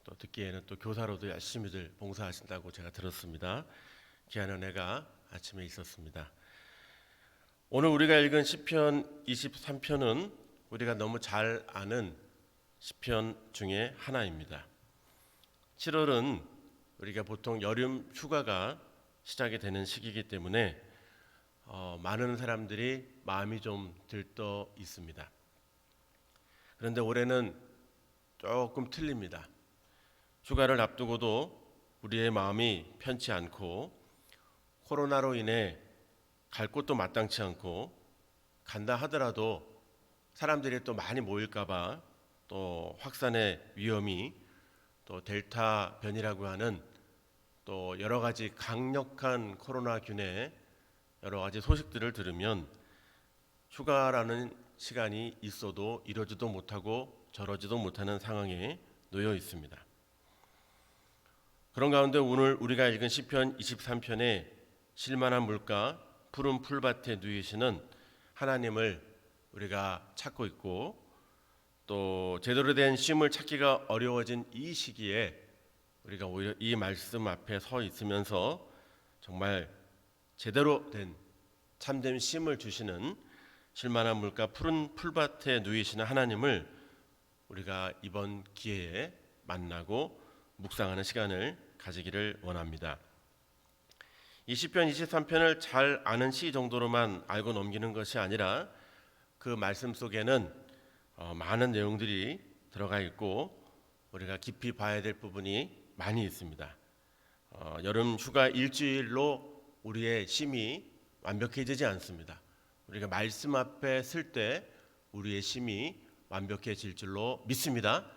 또 듣기에는 또 교사로도 열심히들 봉사하신다고 제가 들었습니다. 귀한 은혜가 아침에 있었습니다. 오늘 우리가 읽은 시편 23편은 우리가 너무 잘 아는 시편 중에 하나입니다. 7월은 우리가 보통 여름 휴가가 시작이 되는 시기이기 때문에 많은 사람들이 마음이 좀 들떠 있습니다. 그런데 올해는 조금 틀립니다. 휴가를 앞두고도 우리의 마음이 편치 않고 코로나로 인해 갈 곳도 마땅치 않고 간다 하더라도 사람들이 또 많이 모일까봐 또 확산의 위험이 또 델타 변이라고 하는 또 여러 가지 강력한 코로나균의 여러 가지 소식들을 들으면 휴가라는 시간이 있어도 이러지도 못하고 저러지도 못하는 상황에 놓여 있습니다. 그런 가운데 오늘 우리가 읽은 시편 23편에 실만한 물가 푸른 풀밭에 누이시는 하나님을 우리가 찾고 있고 또 제대로 된 쉼을 찾기가 어려워진 이 시기에 우리가 오히려 이 말씀 앞에 서 있으면서 정말 제대로 된 참된 쉼을 주시는 실만한 물가 푸른 풀밭에 누이시는 하나님을 우리가 이번 기회에 만나고 묵상하는 시간을 가지기를 원합니다. 이 시편 23편을 잘 아는 시 정도로만 알고 넘기는 것이 아니라 그 말씀 속에는 많은 내용들이 들어가 있고 우리가 깊이 봐야 될 부분이 많이 있습니다. 여름 휴가 일주일로 우리의 쉼이 완벽해지지 않습니다. 우리가 말씀 앞에 설 때 우리의 쉼이 완벽해질 줄로 믿습니다.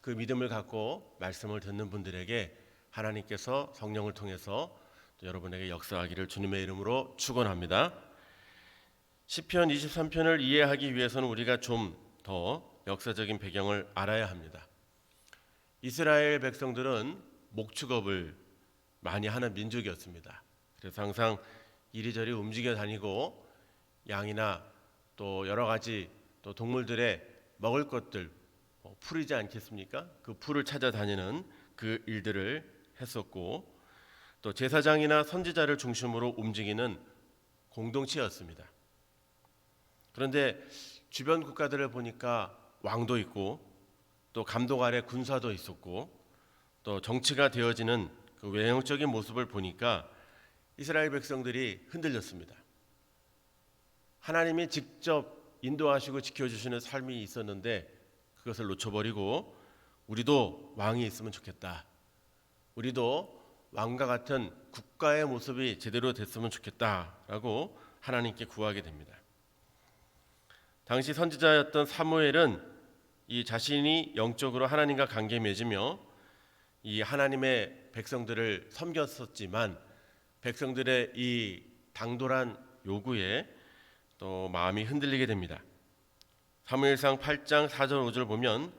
그 믿음을 갖고 말씀을 듣는 분들에게 하나님께서 성령을 통해서 또 여러분에게 역사하기를 주님의 이름으로 축원합니다. 시편 23편을 이해하기 위해서는 우리가 좀 더 역사적인 배경을 알아야 합니다. 이스라엘 백성들은 목축업을 많이 하는 민족이었습니다. 그래서 항상 이리저리 움직여 다니고 양이나 또 여러 가지 또 동물들의 먹을 것들 풀이지 않겠습니까? 그 풀을 찾아다니는 그 일들을 했었고 또 제사장이나 선지자를 중심으로 움직이는 공동체였습니다. 그런데 주변 국가들을 보니까 왕도 있고 또 감독 아래 군사도 있었고 또 정치가 되어지는 그 외형적인 모습을 보니까 이스라엘 백성들이 흔들렸습니다. 하나님이 직접 인도하시고 지켜주시는 삶이 있었는데 그것을 놓쳐버리고 우리도 왕이 있으면 좋겠다. 우리도 왕과 같은 국가의 모습이 제대로 됐으면 좋겠다라고 하나님께 구하게 됩니다. 당시 선지자였던 사무엘은 이 자신이 영적으로 하나님과 관계 맺으며 이 하나님의 백성들을 섬겼었지만 백성들의 이 당돌한 요구에 또 마음이 흔들리게 됩니다. 사무엘상 8장 4절 5절 보면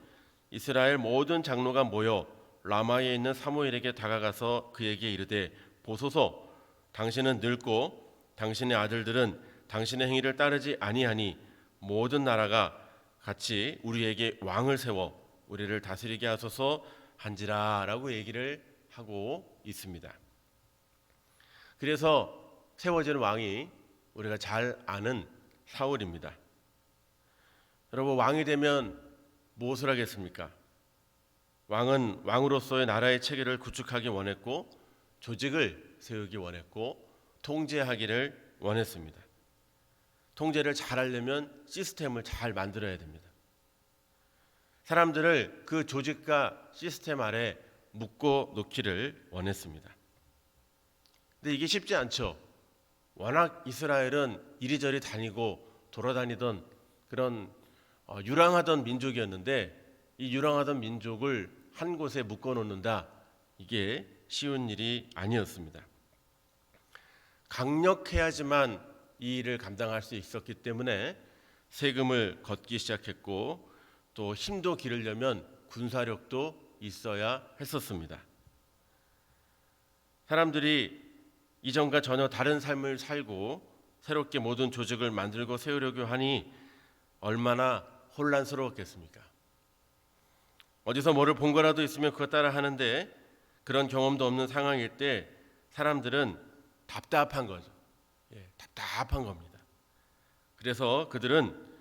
이스라엘 모든 장로가 모여 라마에 있는 사무엘에게 다가가서 그에게 이르되 보소서 당신은 늙고 당신의 아들들은 당신의 행위를 따르지 아니하니 모든 나라가 같이 우리에게 왕을 세워 우리를 다스리게 하소서 한지라라고 얘기를 하고 있습니다. 그래서 세워지는 왕이 우리가 잘 아는 사울입니다. 여러분 왕이 되면 무엇을 하겠습니까? 왕은 왕으로서의 나라의 체계를 구축하기 원했고 조직을 세우기 원했고 통제하기를 원했습니다. 통제를 잘하려면 시스템을 잘 만들어야 됩니다. 사람들을 그 조직과 시스템 아래 묶어 놓기를 원했습니다. 근데 이게 쉽지 않죠. 워낙 이스라엘은 이리저리 다니고 돌아다니던 그런 유랑하던 민족이었는데 이 유랑하던 민족을 한 곳에 묶어 놓는다. 이게 쉬운 일이 아니었습니다. 강력해야지만 이 일을 감당할 수 있었기 때문에 세금을 걷기 시작했고 또 힘도 기르려면 군사력도 있어야 했었습니다. 사람들이 이전과 전혀 다른 삶을 살고 새롭게 모든 조직을 만들고 세우려고 하니 얼마나 혼란스러웠겠습니까? 어디서 뭐를 본 거라도 있으면 그것 따라 하는데 그런 경험도 없는 상황일 때 사람들은 답답한 거죠. 답답한 겁니다. 그래서 그들은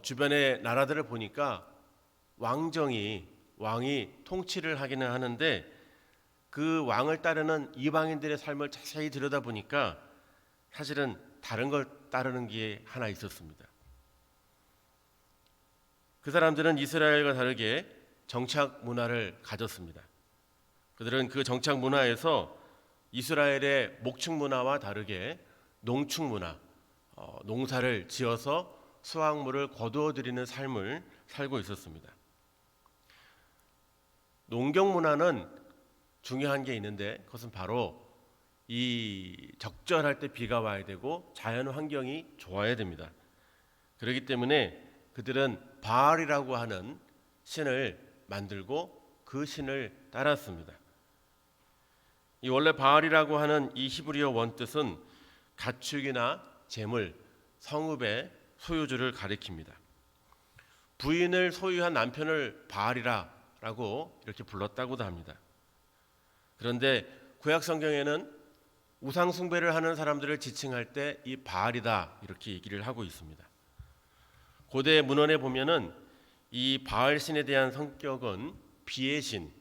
주변의 나라들을 보니까 왕이 통치를 하기는 하는데 그 왕을 따르는 이방인들의 삶을 자세히 들여다보니까 사실은 다른 걸 따르는 게 하나 있었습니다. 그 사람들은 이스라엘과 다르게 정착 문화를 가졌습니다. 그들은 그 정착 문화에서 이스라엘의 목축 문화와 다르게 농축 문화, 농사를 지어서 수확물을 거두어 들이는 삶을 살고 있었습니다. 농경 문화는 중요한 게 있는데 그것은 바로 이 적절할 때 비가 와야 되고 자연 환경이 좋아야 됩니다. 그렇기 때문에 그들은 바알이라고 하는 신을 만들고 그 신을 따랐습니다. 이 원래 바알이라고 하는 이 히브리어 원뜻은 가축이나 재물, 성읍의 소유주를 가리킵니다. 부인을 소유한 남편을 바알이라고 이렇게 불렀다고도 합니다. 그런데 구약 성경에는 우상 숭배를 하는 사람들을 지칭할 때 이 바알이다 이렇게 얘기를 하고 있습니다. 고대 문헌에 보면은 이 바알 신에 대한 성격은 비의 신,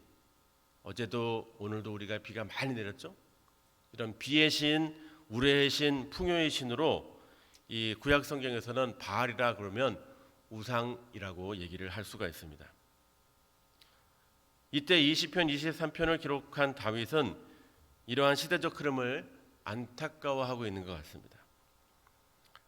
어제도 오늘도 우리가 비가 많이 내렸죠. 이런 비의 신, 우레의 신, 풍요의 신으로 이 구약 성경에서는 바알이라 그러면 우상이라고 얘기를 할 수가 있습니다. 이때 20편, 23편을 기록한 다윗은 이러한 시대적 흐름을 안타까워하고 있는 것 같습니다.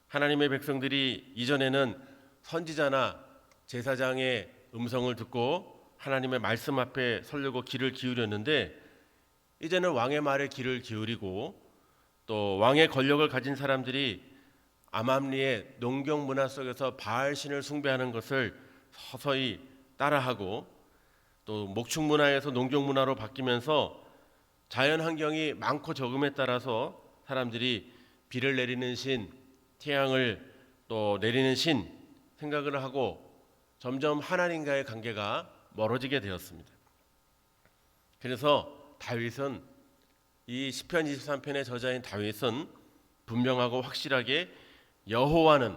하나님의 백성들이 이전에는 선지자나 제사장의 음성을 듣고 하나님의 말씀 앞에 서려고 귀를 기울였는데 이제는 왕의 말에 귀를 기울이고 또 왕의 권력을 가진 사람들이 암암리의 농경 문화 속에서 바알 신을 숭배하는 것을 서서히 따라하고 또 목축 문화에서 농경 문화로 바뀌면서 자연 환경이 많고 적음에 따라서 사람들이 비를 내리는 신, 태양을 또 내리는 신 생각을 하고 점점 하나님과의 관계가 멀어지게 되었습니다. 그래서 다윗은 이 시편 23편의 저자인 다윗은 분명하고 확실하게 여호와는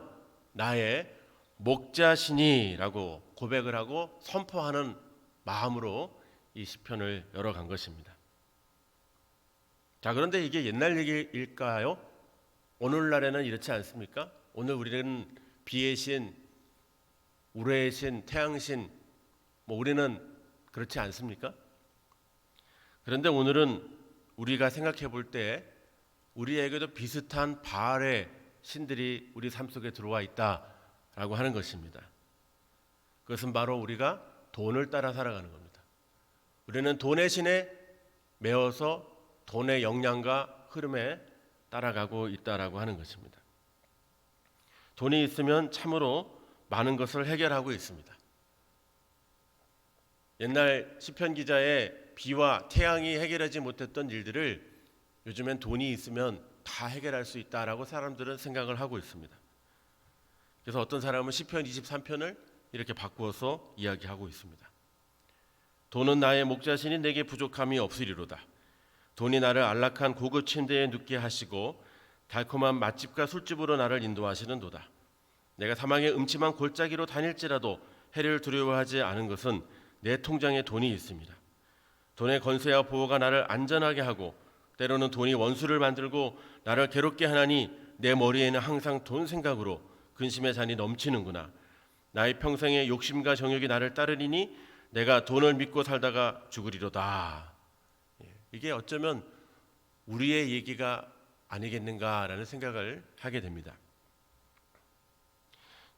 나의 목자시니라고 고백을 하고 선포하는 마음으로 이 시편을 열어간 것입니다. 자, 그런데 이게 옛날 얘기일까요? 오늘날에는 이렇지 않습니까? 오늘 우리는 비의 신, 우레의 신, 태양신, 우리는 그렇지 않습니까? 그런데 오늘은 우리가 생각해 볼 때 우리에게도 비슷한 바알의 신들이 우리 삶 속에 들어와 있다라고 하는 것입니다. 그것은 바로 우리가 돈을 따라 살아가는 겁니다. 우리는 돈의 신에 매어서 돈의 역량과 흐름에 따라가고 있다라고 하는 것입니다. 돈이 있으면 참으로 많은 것을 해결하고 있습니다. 옛날 시편 기자의 비와 태양이 해결하지 못했던 일들을 요즘엔 돈이 있으면 다 해결할 수 있다라고 사람들은 생각을 하고 있습니다. 그래서 어떤 사람은 시편 23편을 이렇게 바꾸어서 이야기하고 있습니다. 돈은 나의 목자시니 내게 부족함이 없으리로다. 돈이 나를 안락한 고급 침대에 눕게 하시고 달콤한 맛집과 술집으로 나를 인도하시는도다. 내가 사망의 음침한 골짜기로 다닐지라도 해를 두려워하지 않은 것은 내 통장에 돈이 있습니다. 돈의 건세와 보호가 나를 안전하게 하고 때로는 돈이 원수를 만들고 나를 괴롭게 하나니 내 머리에는 항상 돈 생각으로 근심의 잔이 넘치는구나. 나의 평생의 욕심과 정욕이 나를 따르리니 내가 돈을 믿고 살다가 죽으리로다. 이게 어쩌면 우리의 얘기가 아니겠는가라는 생각을 하게 됩니다.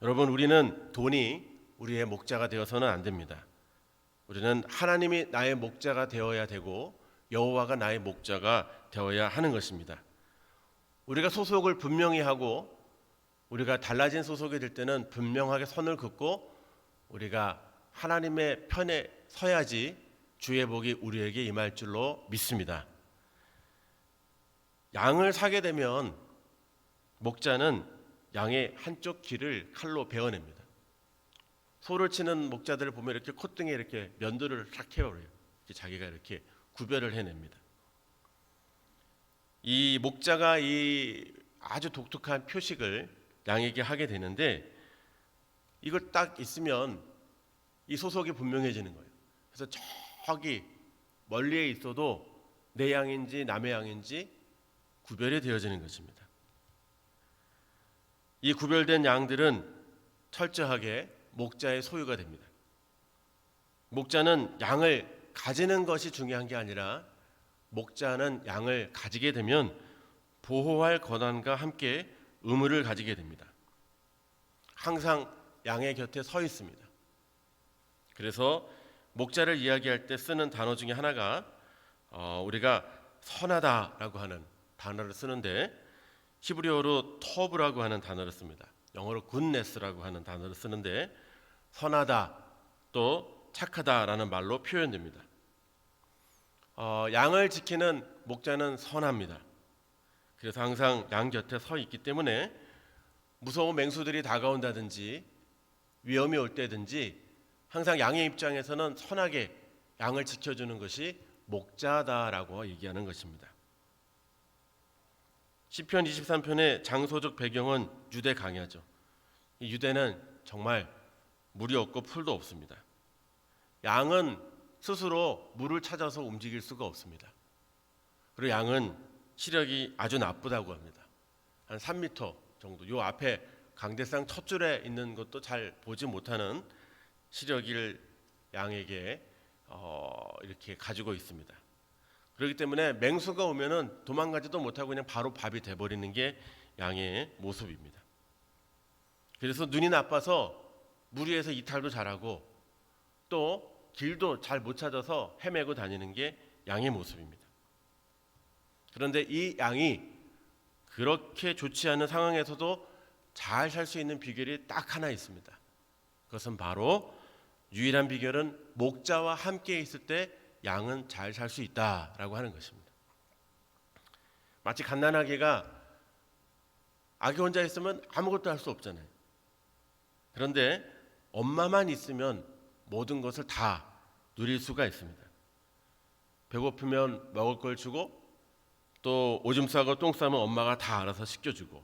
여러분, 우리는 돈이 우리의 목자가 되어서는 안 됩니다. 우리는 하나님이 나의 목자가 되어야 되고 여호와가 나의 목자가 되어야 하는 것입니다. 우리가 소속을 분명히 하고 우리가 달라진 소속이 될 때는 분명하게 선을 긋고 우리가 하나님의 편에 서야지 주의 복이 우리에게 임할 줄로 믿습니다. 양을 사게 되면 목자는 양의 한쪽 귀를 칼로 베어냅니다. 소를 치는 목자들을 보면 이렇게 콧등에 이렇게 면도를 싹 해버려요. 자기가 이렇게 구별을 해냅니다. 이 목자가 이 아주 독특한 표식을 양에게 하게 되는데 이걸 딱 있으면 이 소속이 분명해지는 거예요. 그래서 저기 멀리에 있어도 내 양인지 남의 양인지 구별이 되어지는 것입니다. 이 구별된 양들은 철저하게 목자의 소유가 됩니다. 목자는 양을 가지는 것이 중요한 게 아니라 목자는 양을 가지게 되면 보호할 권한과 함께 의무를 가지게 됩니다. 항상 양의 곁에 서 있습니다. 그래서 목자를 이야기할 때 쓰는 단어 중에 하나가 우리가 선하다라고 하는 단어를 쓰는데 히브리어로 터브라고 하는 단어를 씁니다. 영어로 굿네스라고 하는 단어를 쓰는데 선하다 또 착하다라는 말로 표현됩니다. 양을 지키는 목자는 선합니다. 그래서 항상 양 곁에 서 있기 때문에 무서운 맹수들이 다가온다든지 위험이 올 때든지 항상 양의 입장에서는 선하게 양을 지켜주는 것이 목자다라고 얘기하는 것입니다. 시편 23편의 장소적 배경은 유대 강야죠. 이 유대는 정말 물이 없고 풀도 없습니다. 양은 스스로 물을 찾아서 움직일 수가 없습니다. 그리고 양은 시력이 아주 나쁘다고 합니다. 한 3m 정도, 요 앞에 강대상 첫 줄에 있는 것도 잘 보지 못하는 시력을 양에게 이렇게 가지고 있습니다. 그렇기 때문에 맹수가 오면은 도망가지도 못하고 그냥 바로 밥이 돼버리는 게 양의 모습입니다. 그래서 눈이 나빠서 무리에서 이탈도 잘하고 또 길도 잘 못 찾아서 헤매고 다니는 게 양의 모습입니다. 그런데 이 양이 그렇게 좋지 않은 상황에서도 잘 살 수 있는 비결이 딱 하나 있습니다. 그것은 바로 유일한 비결은 목자와 함께 있을 때 양은 잘 살 수 있다라고 하는 것입니다. 마치 갓난아기가 아기 혼자 있으면 아무것도 할 수 없잖아요. 그런데 엄마만 있으면 모든 것을 다 누릴 수가 있습니다. 배고프면 먹을 걸 주고 또 오줌 싸고 똥 싸면 엄마가 다 알아서 씻겨주고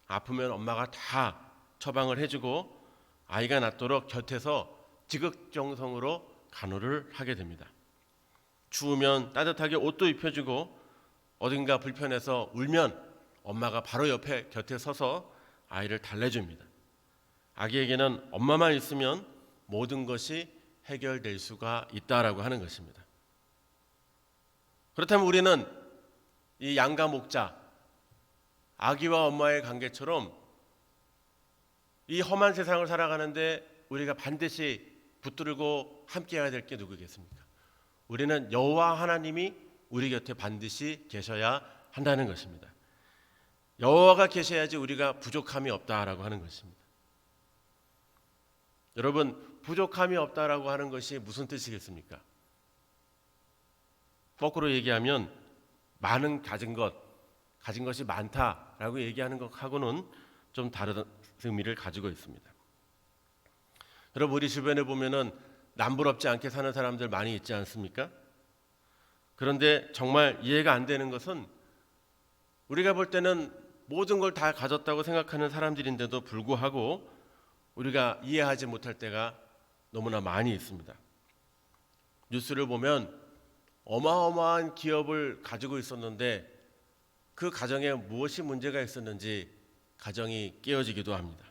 아프면 엄마가 다 처방을 해주고 아이가 낫도록 곁에서 지극정성으로 간호를 하게 됩니다. 추우면 따뜻하게 옷도 입혀주고 어딘가 불편해서 울면 엄마가 바로 옆에 곁에 서서 아이를 달래줍니다. 아기에게는 엄마만 있으면 모든 것이 해결될 수가 있다라고 하는 것입니다. 그렇다면 우리는 이 양과 목자, 아기와 엄마의 관계처럼 이 험한 세상을 살아가는데 우리가 반드시 붙들고 함께해야 될 게 누구겠습니까? 우리는 여호와 하나님이 우리 곁에 반드시 계셔야 한다는 것입니다. 여호와가 계셔야지 우리가 부족함이 없다라고 하는 것입니다. 여러분, 부족함이 없다라고 하는 것이 무슨 뜻이겠습니까? 거꾸로 얘기하면 많은 가진 것이 많다라고 얘기하는 것하고는 좀 다른 의미를 가지고 있습니다. 여러분, 우리 주변에 보면은 남부럽지 않게 사는 사람들 많이 있지 않습니까? 그런데 정말 이해가 안 되는 것은 우리가 볼 때는 모든 걸 다 가졌다고 생각하는 사람들인데도 불구하고 우리가 이해하지 못할 때가 너무나 많이 있습니다. 뉴스를 보면 어마어마한 기업을 가지고 있었는데 그 가정에 무엇이 문제가 있었는지 가정이 깨어지기도 합니다.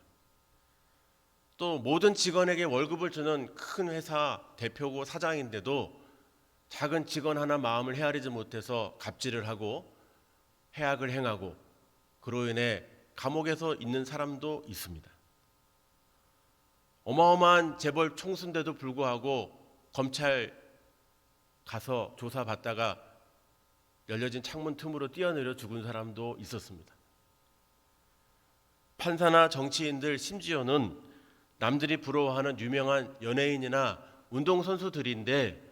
또 모든 직원에게 월급을 주는 큰 회사 대표고 사장인데도 작은 직원 하나 마음을 헤아리지 못해서 갑질을 하고 해악을 행하고 그로 인해 감옥에서 있는 사람도 있습니다. 어마어마한 재벌 총수인데도 불구하고 검찰 가서 조사받다가 열려진 창문 틈으로 뛰어내려 죽은 사람도 있었습니다. 판사나 정치인들, 심지어는 남들이 부러워하는 유명한 연예인이나 운동선수들인데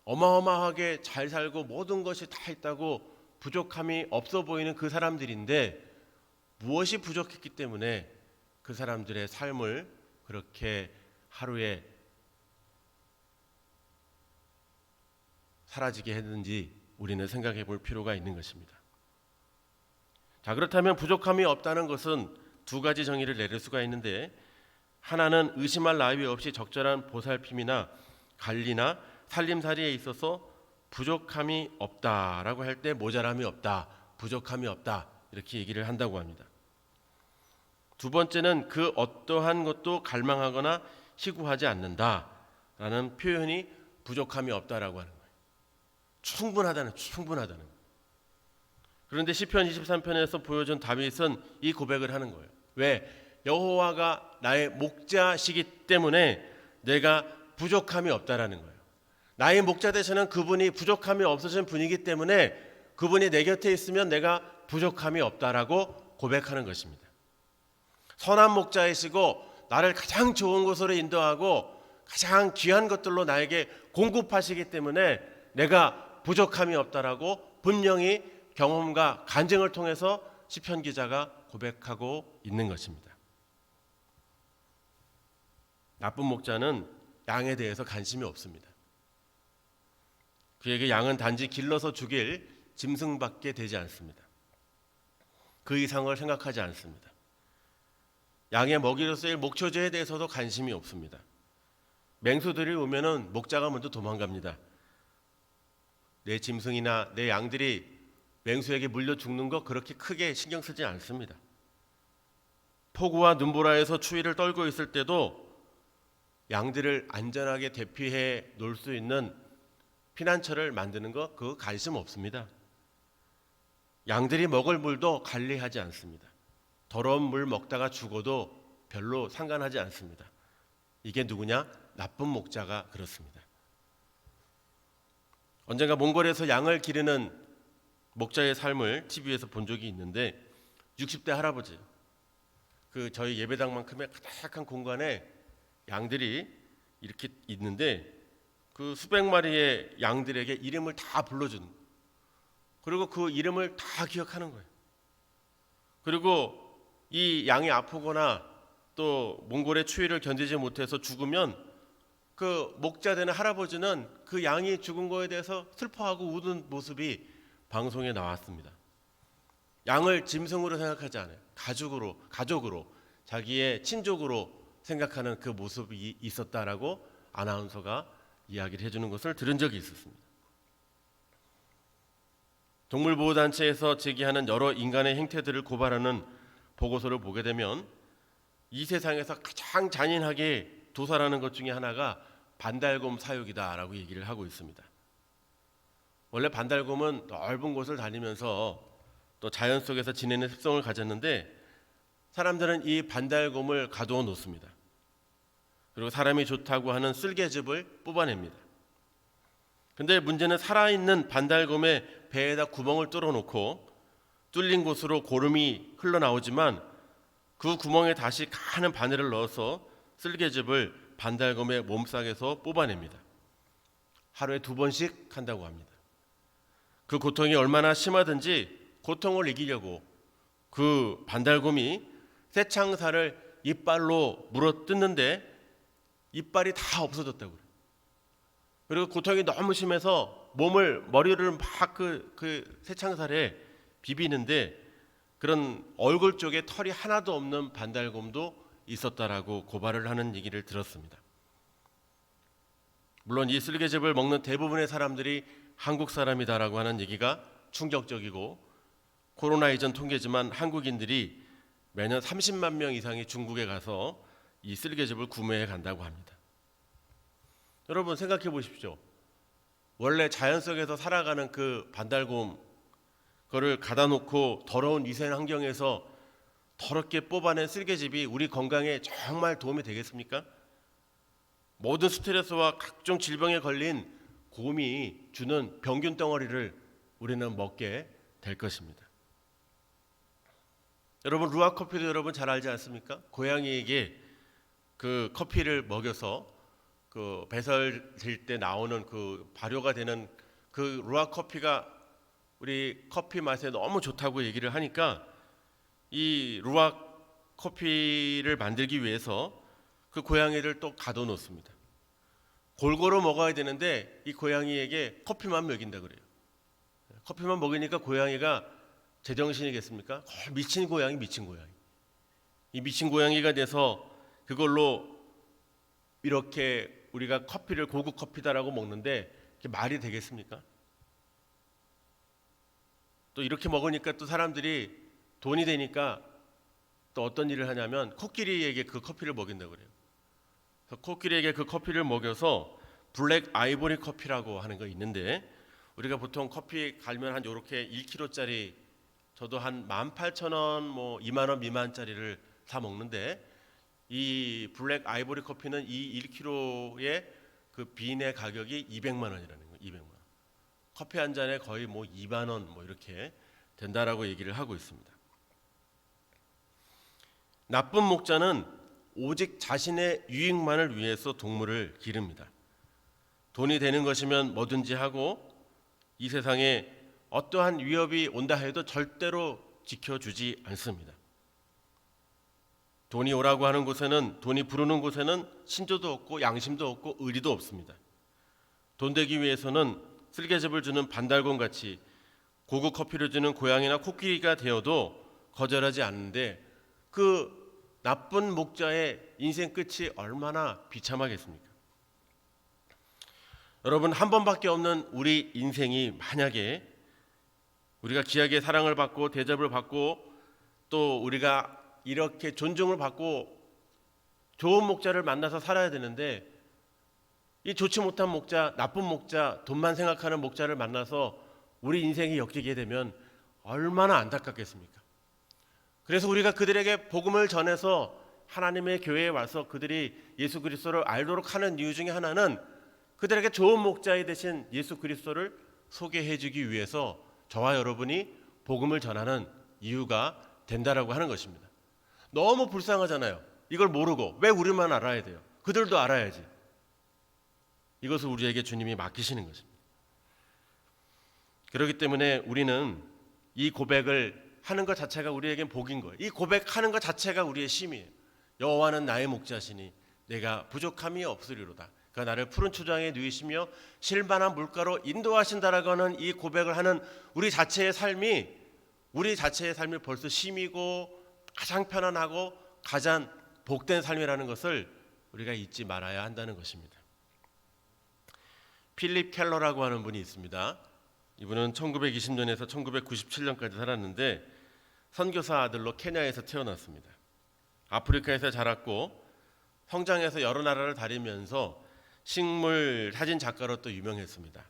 어마어마하게 잘 살고 모든 것이 다 있다고 부족함이 없어 보이는 그 사람들인데 무엇이 부족했기 때문에 그 사람들의 삶을 그렇게 하루에 사라지게 했는지 우리는 생각해 볼 필요가 있는 것입니다. 자, 그렇다면 부족함이 없다는 것은 두 가지 정의를 내릴 수가 있는데, 하나는 의심할 나위 없이 적절한 보살핌이나 관리나 살림살이에 있어서 부족함이 없다라고 할 때 모자람이 없다, 부족함이 없다 이렇게 얘기를 한다고 합니다. 두 번째는 그 어떠한 것도 갈망하거나 희구하지 않는다라는 표현이 부족함이 없다라고 하는 거예요. 충분하다는 거예요. 그런데 시편 23편에서 보여준 다윗은 이 고백을 하는 거예요. 왜? 여호와가 나의 목자시기 때문에 내가 부족함이 없다라는 거예요. 나의 목자 되시는 그분이 부족함이 없으신 분이기 때문에 그분이 내 곁에 있으면 내가 부족함이 없다라고 고백하는 것입니다. 선한 목자이시고 나를 가장 좋은 곳으로 인도하고 가장 귀한 것들로 나에게 공급하시기 때문에 내가 부족함이 없다라고 분명히 경험과 간증을 통해서 시편 기자가 고백하고 있는 것입니다. 나쁜 목자는 양에 대해서 관심이 없습니다. 그에게 양은 단지 길러서 죽일 짐승밖에 되지 않습니다. 그 이상을 생각하지 않습니다. 양의 먹이로 쓰일 목초제에 대해서도 관심이 없습니다. 맹수들이 오면은 목자가 먼저 도망갑니다. 내 짐승이나 내 양들이 맹수에게 물려 죽는 거 그렇게 크게 신경 쓰지 않습니다. 폭우와 눈보라에서 추위를 떨고 있을 때도 양들을 안전하게 대피해 놓을 수 있는 피난처를 만드는 거 그거 관심 없습니다. 양들이 먹을 물도 관리하지 않습니다. 더러운 물 먹다가 죽어도 별로 상관하지 않습니다. 이게 누구냐? 나쁜 목자가 그렇습니다. 언젠가 몽골에서 양을 기르는 목자의 삶을 TV에서 본 적이 있는데 60대 할아버지, 그 저희 예배당만큼의 가득한 공간에 양들이 이렇게 있는데 그 수백 마리의 양들에게 이름을 다 불러주는, 그리고 그 이름을 다 기억하는 거예요. 그리고 이 양이 아프거나 또 몽골의 추위를 견디지 못해서 죽으면 그 목자 되는 할아버지는 그 양이 죽은 거에 대해서 슬퍼하고 우는 모습이 방송에 나왔습니다. 양을 짐승으로 생각하지 않아요. 가족으로 자기의 친족으로 생각하는 그 모습이 있었다라고 아나운서가 이야기를 해주는 것을 들은 적이 있었습니다. 동물보호단체에서 제기하는 여러 인간의 행태들을 고발하는 보고서를 보게 되면 이 세상에서 가장 잔인하게 도살하는 것 중에 하나가 반달곰 사육이다라고 얘기를 하고 있습니다. 원래 반달곰은 넓은 곳을 다니면서 또 자연 속에서 지내는 습성을 가졌는데 사람들은 이 반달곰을 가두어 놓습니다. 그리고 사람이 좋다고 하는 쓸개즙을 뽑아냅니다. 근데 문제는 살아있는 반달곰의 배에다 구멍을 뚫어놓고 뚫린 곳으로 고름이 흘러나오지만 그 구멍에 다시 가는 바늘을 넣어서 쓸개즙을 반달곰의 몸속에서 뽑아냅니다. 하루에 2번씩 한다고 합니다. 그 고통이 얼마나 심하든지 고통을 이기려고 그 반달곰이 새창살을 이빨로 물어뜯는데 이빨이 다 없어졌다고 그래요. 그리고 고통이 너무 심해서 머리를 막 그 새창살에 비비는데 그런 얼굴 쪽에 털이 하나도 없는 반달곰도 있었다라고 고발을 하는 얘기를 들었습니다. 물론 이 쓸개즙을 먹는 대부분의 사람들이 한국 사람이다라고 하는 얘기가 충격적이고, 코로나 이전 통계지만 한국인들이 매년 30만 명 이상이 중국에 가서 이 쓸개즙을 구매해 간다고 합니다. 여러분 생각해 보십시오. 원래 자연 속에서 살아가는 그 반달곰, 그거를 가다 놓고 더러운 위생 환경에서 더럽게 뽑아낸 쓸개즙이 우리 건강에 정말 도움이 되겠습니까? 모든 스트레스와 각종 질병에 걸린 곰이 주는 병균 덩어리를 우리는 먹게 될 것입니다. 여러분 루아 커피도 여러분 잘 알지 않습니까? 고양이에게 그 커피를 먹여서 그 배설될 때 나오는 그 발효가 되는 그 루아 커피가 우리 커피 맛에 너무 좋다고 얘기를 하니까 이 루아 커피를 만들기 위해서 그 고양이를 또 가둬놓습니다. 골고루 먹어야 되는데 이 고양이에게 커피만 먹인다 그래요. 커피만 먹이니까 고양이가 제정신이겠습니까? 미친 고양이, 미친 고양이. 이 미친 고양이가 돼서 그걸로 이렇게 우리가 커피를 고급 커피다라고 먹는데 그게 말이 되겠습니까? 또 이렇게 먹으니까 또 사람들이 돈이 되니까 또 어떤 일을 하냐면 코끼리에게 그 커피를 먹인다 그래요. 그래서 코끼리에게 그 커피를 먹여서 블랙 아이보리 커피라고 하는 거 있는데, 우리가 보통 커피 갈면 한 요렇게 1kg짜리, 저도 한 18,000원 뭐 2만 원 미만짜리를 사 먹는데, 이 블랙 아이보리 커피는 이 1kg의 그 빈의 가격이 200만 원이라는 거예요. 200만 원. 커피 한 잔에 거의 뭐 2만 원 뭐 이렇게 된다라고 얘기를 하고 있습니다. 나쁜 목자는 오직 자신의 유익만을 위해서 동물을 기릅니다. 돈이 되는 것이면 뭐든지 하고 이 세상에 어떠한 위협이 온다 해도 절대로 지켜주지 않습니다. 돈이 오라고 하는 곳에는, 돈이 부르는 곳에는 신조도 없고 양심도 없고 의리도 없습니다. 돈 되기 위해서는 쓸개즙을 주는 반달곰같이 고급 커피를 주는 고양이나 코끼리가 되어도 거절하지 않는데, 그 나쁜 목자의 인생 끝이 얼마나 비참하겠습니까? 여러분, 한 번밖에 없는 우리 인생이 만약에 우리가 귀하게 사랑을 받고 대접을 받고 또 우리가 이렇게 존중을 받고 좋은 목자를 만나서 살아야 되는데, 이 좋지 못한 목자, 나쁜 목자, 돈만 생각하는 목자를 만나서 우리 인생이 엮이게 되면 얼마나 안타깝겠습니까? 그래서 우리가 그들에게 복음을 전해서 하나님의 교회에 와서 그들이 예수 그리스도를 알도록 하는 이유 중에 하나는 그들에게 좋은 목자이 되신 예수 그리스도를 소개해 주기 위해서 저와 여러분이 복음을 전하는 이유가 된다라고 하는 것입니다. 너무 불쌍하잖아요. 이걸 모르고 왜 우리만 알아야 돼요? 그들도 알아야지. 이것을 우리에게 주님이 맡기시는 것입니다. 그렇기 때문에 우리는 이 고백을 하는 것 자체가 우리에겐 복인 거예요. 이 고백하는 것 자체가 우리의 쉼이에요. 여호와는 나의 목자시니 내가 부족함이 없으리로다. 그가 나를 푸른 초장에 누이시며 실만한 물가로 인도하신다라고 하는 이 고백을 하는 우리 자체의 삶이 벌써 쉼이고 가장 편안하고 가장 복된 삶이라는 것을 우리가 잊지 말아야 한다는 것입니다. 필립 켈러라고 하는 분이 있습니다. 이분은 1920년에서 1997년까지 살았는데 선교사 아들로 케냐에서 태어났습니다. 아프리카에서 자랐고 성장해서 여러 나라를 다니면서 식물 사진 작가로 또 유명했습니다.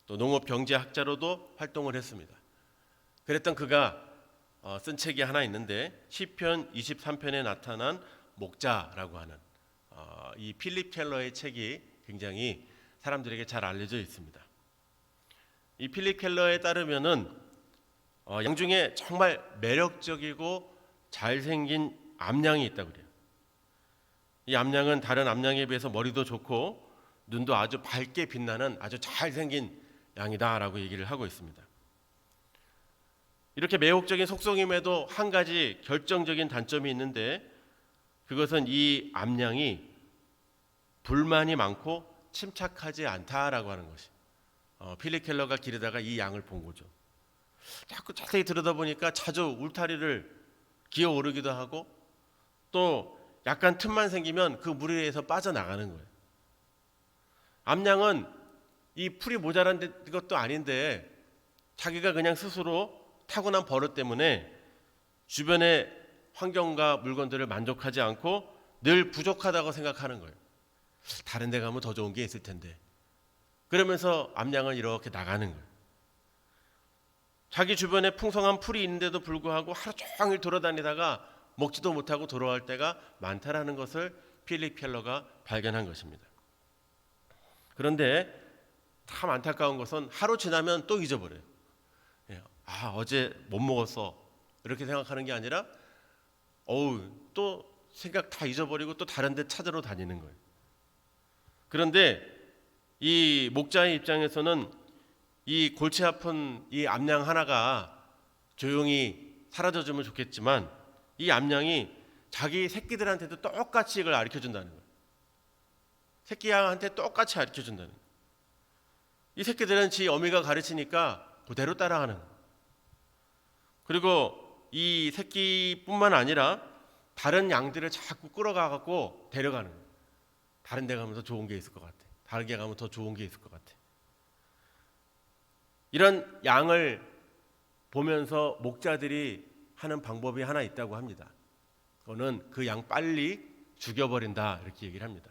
또 농업 경제 학자로도 활동을 했습니다. 그랬던 그가 쓴 책이 하나 있는데 시편 23편에 나타난 목자라고 하는 이 필립 켈러의 책이 굉장히 사람들에게 잘 알려져 있습니다. 이 필립 켈러에 따르면은 양 중에 정말 매력적이고 잘생긴 암양이 있다고 그래요. 이 암양은 다른 암양에 비해서 머리도 좋고 눈도 아주 밝게 빛나는 아주 잘생긴 양이다라고 얘기를 하고 있습니다. 이렇게 매혹적인 속성임에도 한 가지 결정적인 단점이 있는데, 그것은 이 암양이 불만이 많고 침착하지 않다라고 하는 것이. 필립 켈러가 기르다가 이 양을 본 거죠. 자꾸 자세히 들여다보니까 자주 울타리를 기어오르기도 하고 또 약간 틈만 생기면 그 물 위에서 빠져나가는 거예요. 암양은 이 풀이 모자란 것도 아닌데 자기가 그냥 스스로 타고난 버릇 때문에 주변의 환경과 물건들을 만족하지 않고 늘 부족하다고 생각하는 거예요. 다른 데 가면 더 좋은 게 있을 텐데. 그러면서 암양은 이렇게 나가는 거예요. 자기 주변에 풍성한 풀이 있는데도 불구하고 하루 종일 돌아다니다가 먹지도 못하고 돌아올 때가 많다라는 것을 필립 켈러가 발견한 것입니다. 그런데 참 안타까운 것은 하루 지나면 또 잊어버려요. 어제 못 먹었어 이렇게 생각하는 게 아니라 또 생각 다 잊어버리고 또 다른 데 찾으러 다니는 거예요. 그런데 이 목자의 입장에서는 이 골치 아픈 이 암양 하나가 조용히 사라져주면 좋겠지만 이 암양이 자기 새끼들한테도 똑같이 이걸 가르쳐 준다는 거예요. 새끼 양한테 똑같이 가르쳐 준다는 거예요. 이 새끼들은 지 어미가 가르치니까 그대로 따라하는 거예요. 그리고 이 새끼뿐만 아니라 다른 양들을 자꾸 끌어가갖고 데려가는 거예요. 다른 데 가면 더 좋은 게 있을 것 같아. 다른 데 가면 더 좋은 게 있을 것 같아. 이런 양을 보면서 목자들이 하는 방법이 하나 있다고 합니다. 그거는 그 양 빨리 죽여버린다 이렇게 얘기를 합니다.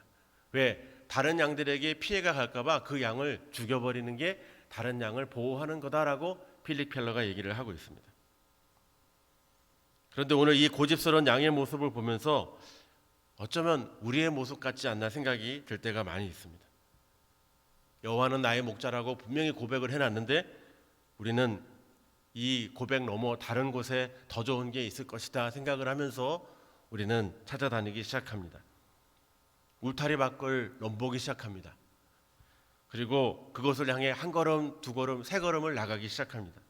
왜? 다른 양들에게 피해가 갈까봐 그 양을 죽여버리는 게 다른 양을 보호하는 거다라고 필립 켈러가 얘기를 하고 있습니다. 그런데 오늘 이 고집스러운 양의 모습을 보면서 어쩌면 우리의 모습 같지 않나 생각이 들 때가 많이 있습니다. 여호와는 나의 목자라고 분명히 고백을 해놨는데 우리는 이 고백 넘어 다른 곳에 더 좋은 게 있을 것이다 생각을 하면서 우리는 찾아다니기 시작합니다. 울타리 밖을 넘보기 시작합니다. 그리고 그것을 향해 한 걸음, 두 걸음, 세 걸음을 나가기 시작합니다.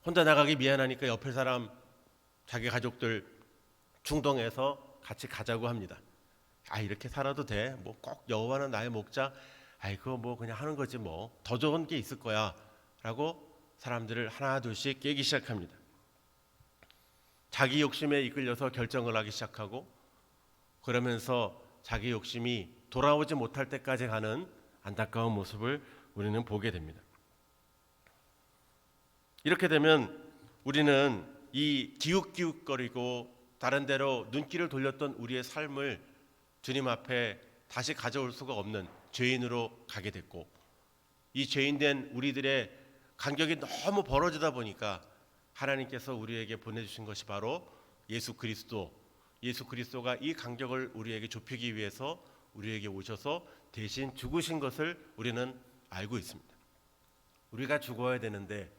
혼자 나가기 미안하니까 옆에 사람, 자기 가족들 충동해서 같이 가자고 합니다. 이렇게 살아도 돼. 뭐 꼭 여호와는 나의 목자. 그거 뭐 그냥 하는 거지 뭐. 더 좋은 게 있을 거야. 라고 사람들을 하나 둘씩 깨기 시작합니다. 자기 욕심에 이끌려서 결정을 하기 시작하고 그러면서 자기 욕심이 돌아오지 못할 때까지 가는 안타까운 모습을 우리는 보게 됩니다. 이렇게 되면 우리는 이 기웃기웃거리고 다른 데로 눈길을 돌렸던 우리의 삶을 주님 앞에 다시 가져올 수가 없는 죄인으로 가게 됐고 이 죄인된 우리들의 간격이 너무 벌어지다 보니까 하나님께서 우리에게 보내주신 것이 바로 예수 그리스도가 이 간격을 우리에게 좁히기 위해서 우리에게 오셔서 대신 죽으신 것을 우리는 알고 있습니다. 우리가 죽어야 되는데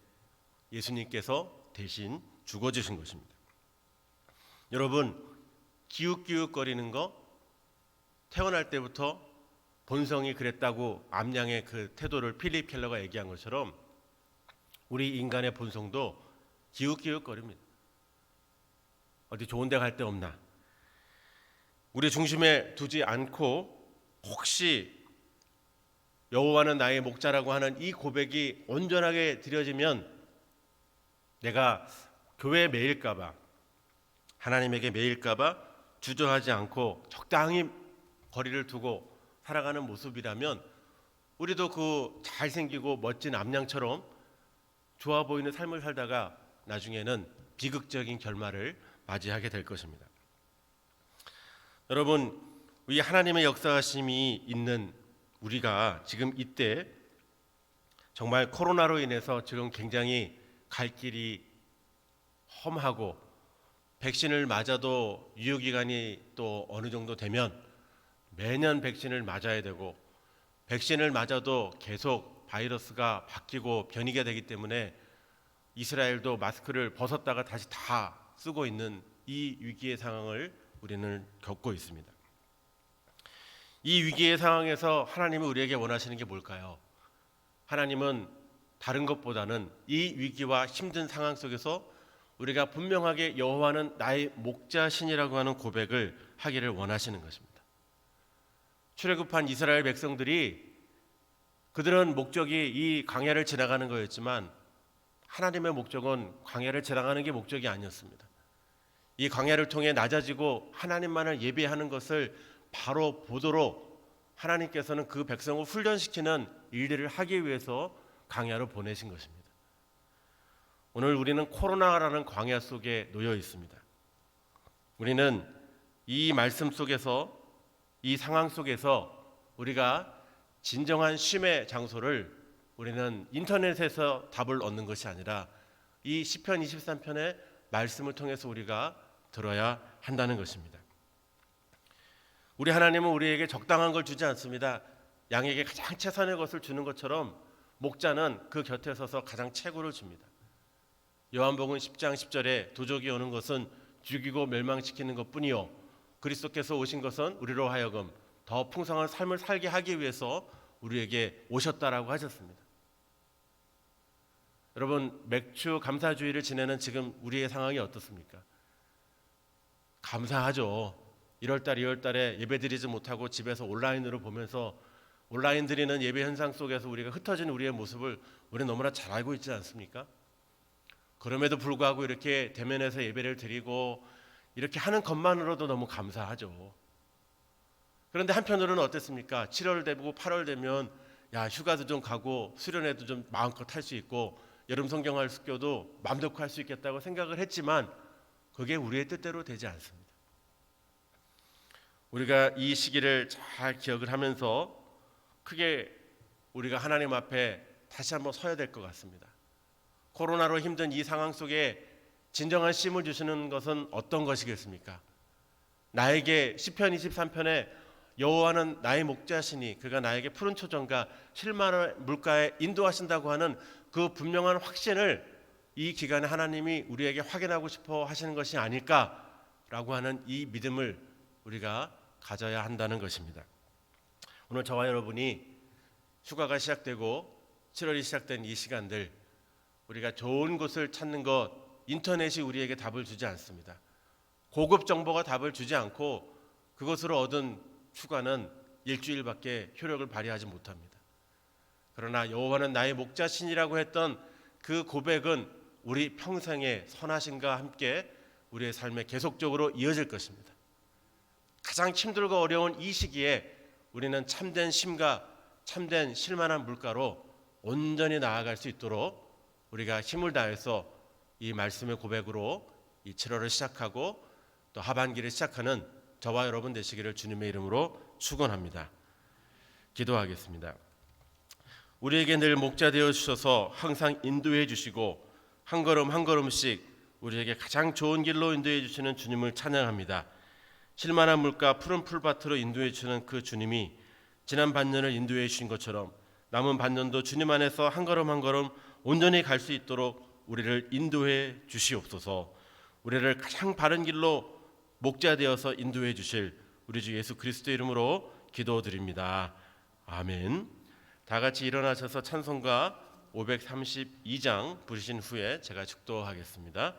예수님께서 대신 죽어주신 것입니다. 여러분, 기웃기웃거리는 거 태어날 때부터 본성이 그랬다고 암양의 그 태도를 필립 켈러가 얘기한 것처럼 우리 인간의 본성도 기웃기웃거립니다. 어디 좋은 데 갈 데 없나? 우리 중심에 두지 않고 혹시 여호와는 나의 목자라고 하는 이 고백이 온전하게 드려지면 내가 교회에 매일까봐 하나님에게 매일까봐 주저하지 않고 적당히 거리를 두고 살아가는 모습이라면 우리도 그 잘생기고 멋진 암양처럼 좋아 보이는 삶을 살다가 나중에는 비극적인 결말을 맞이하게 될 것입니다. 여러분, 이 하나님의 역사하심이 있는 우리가 지금 이때 정말 코로나로 인해서 지금 굉장히 갈 길이 험하고 백신을 맞아도 유효기간이 또 어느 정도 되면 매년 백신을 맞아야 되고 백신을 맞아도 계속 바이러스가 바뀌고 변이가 되기 때문에 이스라엘도 마스크를 벗었다가 다시 다 쓰고 있는 이 위기의 상황을 우리는 겪고 있습니다. 이 위기의 상황에서 하나님은 우리에게 원하시는 게 뭘까요? 하나님은 다른 것보다는 이 위기와 힘든 상황 속에서 우리가 분명하게 여호와는 나의 목자신이라고 하는 고백을 하기를 원하시는 것입니다. 출애굽한 이스라엘 백성들이 그들은 목적이 이 광야를 지나가는 거였지만 하나님의 목적은 광야를 지나가는 게 목적이 아니었습니다. 이 광야를 통해 낮아지고 하나님만을 예배하는 것을 바로 보도록 하나님께서는 그 백성을 훈련시키는 일들을 하기 위해서 광야로 보내신 것입니다. 오늘 우리는 코로나라는 광야 속에 놓여 있습니다. 우리는 이 말씀 속에서 이 상황 속에서 우리가 진정한 쉼의 장소를 우리는 인터넷에서 답을 얻는 것이 아니라 이 시편 23편의 말씀을 통해서 우리가 들어야 한다는 것입니다. 우리 하나님은 우리에게 적당한 걸 주지 않습니다. 양에게 가장 최선의 것을 주는 것처럼 목자는 그 곁에 서서 가장 최고를 줍니다. 요한복음 10장 10절에 도적이 오는 것은 죽이고 멸망시키는 것뿐이요 그리스도께서 오신 것은 우리로 하여금 더 풍성한 삶을 살게 하기 위해서 우리에게 오셨다라고 하셨습니다. 여러분, 맥주 감사주의를 지내는 지금 우리의 상황이 어떻습니까? 감사하죠. 1월달, 2월달에 예배드리지 못하고 집에서 온라인으로 보면서 온라인 드리는 예배 현상 속에서 우리가 흩어진 우리의 모습을 우리는 너무나 잘 알고 있지 않습니까? 그럼에도 불구하고 이렇게 대면해서 예배를 드리고 이렇게 하는 것만으로도 너무 감사하죠. 그런데 한편으로는 어땠습니까? 7월 되고 8월 되면 야, 휴가도 좀 가고 수련회도 좀 마음껏 할 수 있고 여름 성경할 숙교도 마음 놓고 할 수 있겠다고 생각을 했지만 그게 우리의 뜻대로 되지 않습니다. 우리가 이 시기를 잘 기억을 하면서 크게 우리가 하나님 앞에 다시 한번 서야 될 것 같습니다. 코로나로 힘든 이 상황 속에 진정한 쉼을 주시는 것은 어떤 것이겠습니까? 나에게 시편 23편에 여호와는 나의 목자시니 그가 나에게 푸른 초정과 실만한 물가에 인도하신다고 하는 그 분명한 확신을 이 기간에 하나님이 우리에게 확인하고 싶어 하시는 것이 아닐까라고 하는 이 믿음을 우리가 가져야 한다는 것입니다. 오늘 저와 여러분이 휴가가 시작되고 7월이 시작된 이 시간들 우리가 좋은 곳을 찾는 것 인터넷이 우리에게 답을 주지 않습니다. 고급 정보가 답을 주지 않고 그것으로 얻은 휴가는 일주일밖에 효력을 발휘하지 못합니다. 그러나 여호와는 나의 목자신이라고 했던 그 고백은 우리 평생의 선하심과 함께 우리의 삶에 계속적으로 이어질 것입니다. 가장 힘들고 어려운 이 시기에 우리는 참된 쉼과 참된 쉴만한 물가로 온전히 나아갈 수 있도록 우리가 힘을 다해서 이 말씀의 고백으로 이 7월을 시작하고 또 하반기를 시작하는 저와 여러분 되시기를 주님의 이름으로 축원합니다. 기도하겠습니다. 우리에게 늘 목자 되어 주셔서 항상 인도해 주시고 한 걸음 한 걸음씩 우리에게 가장 좋은 길로 인도해 주시는 주님을 찬양합니다. 쉴만한 물가 푸른 풀밭으로 인도해 주시는 그 주님이 지난 반년을 인도해 주신 것처럼 남은 반년도 주님 안에서 한 걸음 한 걸음 온전히 갈 수 있도록 우리를 인도해 주시옵소서. 우리를 가장 바른 길로 목자 되어서 인도해 주실 우리 주 예수 그리스도 이름으로 기도드립니다. 아멘. 다 같이 일어나셔서 찬송가 532장 부르신 후에 제가 축도하겠습니다.